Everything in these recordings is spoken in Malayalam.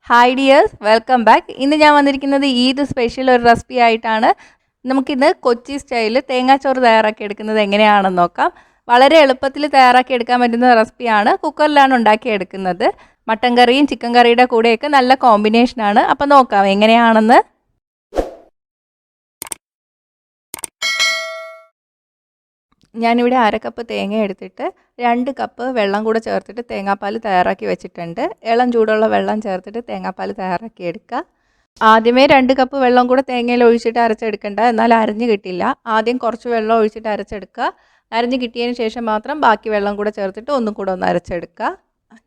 Hi dears, welcome back. ഇന്ന് ഞാൻ വന്നിരിക്കുന്നത് ഈദ് സ്പെഷ്യൽ ഒരു റെസിപ്പി ആയിട്ടാണ്. നമുക്കിന്ന് കൊച്ചി സ്റ്റൈലിൽ തേങ്ങാച്ചോറ് തയ്യാറാക്കി എടുക്കുന്നത് എങ്ങനെയാണെന്ന് നോക്കാം. വളരെ എളുപ്പത്തിൽ തയ്യാറാക്കി എടുക്കാൻ പറ്റുന്ന റെസിപ്പിയാണ്. കുക്കറിലാണ് ഉണ്ടാക്കിയെടുക്കുന്നത്. മട്ടൻ കറിയും ചിക്കൻ കറിയുടെ കൂടെയൊക്കെ നല്ല കോമ്പിനേഷനാണ്. അപ്പോൾ നോക്കാം എങ്ങനെയാണെന്ന്. ഞാനിവിടെ 1/2 കപ്പ് തേങ്ങ എടുത്തിട്ട് 2 കപ്പ് വെള്ളം കൂടെ ചേർത്തിട്ട് തേങ്ങാപ്പാൽ തയ്യാറാക്കി വെച്ചിട്ടുണ്ട്. ഇളം ചൂടുള്ള വെള്ളം ചേർത്തിട്ട് തേങ്ങാപ്പാൽ തയ്യാറാക്കി എടുക്കുക. ആദ്യമേ 2 കപ്പ് വെള്ളം കൂടെ തേങ്ങയിൽ ഒഴിച്ചിട്ട് അരച്ചെടുക്കണ്ട, എന്നാൽ അരഞ്ഞ് കിട്ടില്ല. ആദ്യം കുറച്ച് വെള്ളം ഒഴിച്ചിട്ട് അരച്ചെടുക്കുക. അരഞ്ഞ് കിട്ടിയതിന് ശേഷം മാത്രം ബാക്കി വെള്ളം കൂടെ ചേർത്തിട്ട് ഒന്നും കൂടെ ഒന്ന് അരച്ചെടുക്കുക.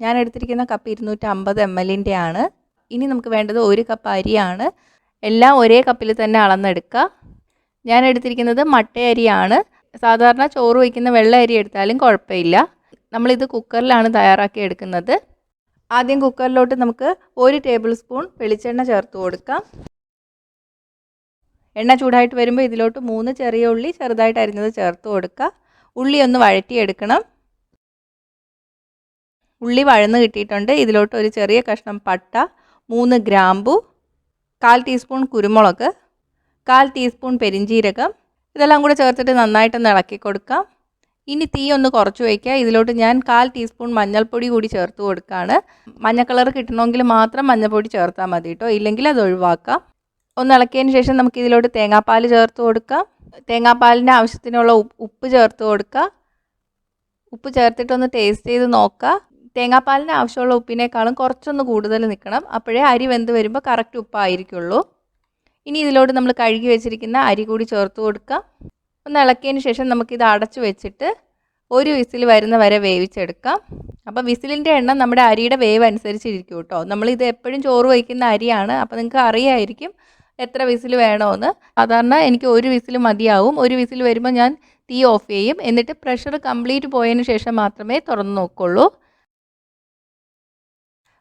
ഞാൻ എടുത്തിരിക്കുന്ന കപ്പ് 250 ml ആണ്. ഇനി നമുക്ക് വേണ്ടത് 1 കപ്പ് അരിയാണ്. എല്ലാം ഒരേ കപ്പിൽ തന്നെ അളന്നെടുക്കുക. ഞാൻ എടുത്തിരിക്കുന്നത് മട്ടയരിയാണ്. സാധാരണ ചോറ് വയ്ക്കുന്ന വെള്ള അരി എടുത്താലും കുഴപ്പമില്ല. നമ്മളിത് കുക്കറിലാണ് തയ്യാറാക്കി എടുക്കുന്നത്. ആദ്യം കുക്കറിലോട്ട് നമുക്ക് 1 ടേബിൾ സ്പൂൺ വെളിച്ചെണ്ണ ചേർത്ത് കൊടുക്കാം. എണ്ണ ചൂടായിട്ട് വരുമ്പോൾ ഇതിലോട്ട് 3 ചെറിയ ഉള്ളി ചെറുതായിട്ട് അരിഞ്ഞത് ചേർത്ത് കൊടുക്കുക. ഉള്ളി ഒന്ന് വഴറ്റിയെടുക്കണം. ഉള്ളി വഴന്ന് കിട്ടിയിട്ടുണ്ട്. ഇതിലോട്ട് ഒരു ചെറിയ കഷ്ണം പട്ട, 3 ഗ്രാമ്പു, 1/4 ടീസ്പൂൺ കുരുമുളക്, 1/4 ടീസ്പൂൺ പെരിഞ്ജീരകം, ഇതെല്ലാം കൂടെ ചേർത്തിട്ട് നന്നായിട്ടൊന്ന് ഇളക്കി കൊടുക്കാം. ഇനി തീ ഒന്ന് കുറച്ച് വയ്ക്കുക. ഇതിലോട്ട് ഞാൻ 1/4 ടീസ്പൂൺ മഞ്ഞൾപ്പൊടി കൂടി ചേർത്ത് കൊടുക്കുകയാണ്. മഞ്ഞ കളർ കിട്ടണമെങ്കിൽ മാത്രം മഞ്ഞൾപ്പൊടി ചേർത്താൽ മതി കേട്ടോ, ഇല്ലെങ്കിൽ അത് ഒഴിവാക്കാം. ഒന്ന് ഇളക്കിയതിന് ശേഷം നമുക്ക് ഇതിലോട്ട് തേങ്ങാപ്പാൽ ചേർത്ത് കൊടുക്കാം. തേങ്ങാപ്പാലിൻ്റെ ആവശ്യത്തിനുള്ള ഉപ്പ് ചേർത്ത് കൊടുക്കുക. ഉപ്പ് ചേർത്തിട്ടൊന്ന് ടേസ്റ്റ് ചെയ്ത് നോക്കുക. തേങ്ങാപ്പാലിന് ആവശ്യമുള്ള ഉപ്പിനേക്കാളും കുറച്ചൊന്ന് കൂടുതൽ നിൽക്കണം. അപ്പോഴേ അരി വെന്ത് വരുമ്പോൾ കറക്റ്റ് ഉപ്പായിരിക്കുള്ളൂ. ഇനി ഇതിലോട്ട് നമ്മൾ കഴുകി വെച്ചിരിക്കുന്ന അരി കൂടി ചേർത്ത് കൊടുക്കാം. ഒന്ന് ഇളക്കിയതിന് ശേഷം നമുക്കിത് അടച്ചു വെച്ചിട്ട് 1 വിസിൽ വരുന്ന വരെ വേവിച്ചെടുക്കാം. അപ്പോൾ വിസിലിൻ്റെ എണ്ണം നമ്മുടെ അരിയുടെ വേവ് അനുസരിച്ചിരിക്കും കേട്ടോ. നമ്മളിത് എപ്പോഴും ചോറ് വയ്ക്കുന്ന അരിയാണ്, അപ്പോൾ നിങ്ങൾക്ക് അറിയായിരിക്കും എത്ര വിസിൽ വേണമെന്ന്. സാധാരണ എനിക്ക് 1 വിസിൽ മതിയാവും. 1 വിസിൽ വരുമ്പോൾ ഞാൻ തീ ഓഫ് ചെയ്യും. എന്നിട്ട് പ്രഷർ കംപ്ലീറ്റ് പോയതിന് ശേഷം മാത്രമേ തുറന്ന് നോക്കുള്ളൂ.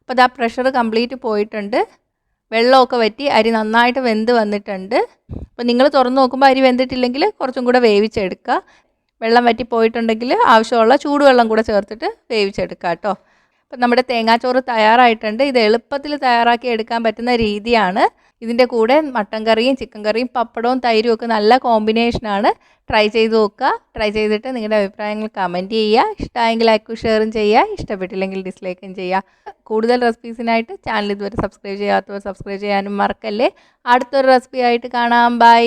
അപ്പോൾ ഇതാ പ്രഷർ കംപ്ലീറ്റ് പോയിട്ടുണ്ട്. വെള്ളമൊക്കെ വറ്റി അരി നന്നായിട്ട് വെന്ത് വന്നിട്ടുണ്ട്. അപ്പോൾ നിങ്ങൾ തുറന്ന് നോക്കുമ്പോൾ അരി വെന്തിട്ടില്ലെങ്കിൽ കുറച്ചും കൂടെ വേവിച്ചെടുക്കുക. വെള്ളം വറ്റി പോയിട്ടുണ്ടെങ്കിൽ ആവശ്യമുള്ള ചൂടുവെള്ളം കൂടെ ചേർത്തിട്ട് വേവിച്ചെടുക്കുക കേട്ടോ. അപ്പോൾ നമ്മുടെ തേങ്ങാച്ചോറ് തയ്യാറായിട്ടുണ്ട്. ഇത് എളുപ്പത്തിൽ തയ്യാറാക്കി എടുക്കാൻ പറ്റുന്ന രീതിയാണ്. ഇതിൻ്റെ കൂടെ മട്ടൻ കറിയും ചിക്കൻ കറിയും പപ്പടവും തൈരും ഒക്കെ നല്ല കോമ്പിനേഷനാണ്. ട്രൈ ചെയ്ത് നോക്കുക. ട്രൈ ചെയ്തിട്ട് നിങ്ങളുടെ അഭിപ്രായങ്ങൾ കമൻറ്റ് ചെയ്യുക. ഇഷ്ടമായെങ്കിൽ ലൈക്കും ഷെയറും ചെയ്യുക. ഇഷ്ടപ്പെട്ടില്ലെങ്കിൽ ഡിസ്ലൈക്കും ചെയ്യുക. കൂടുതൽ റെസിപ്പീസിനായിട്ട് ചാനൽ ഇതുവരെ സബ്സ്ക്രൈബ് ചെയ്യാത്തവർ സബ്സ്ക്രൈബ് ചെയ്യാനും മറക്കല്ലേ. അടുത്തൊരു റെസിപ്പി ആയിട്ട് കാണാം. ബൈ.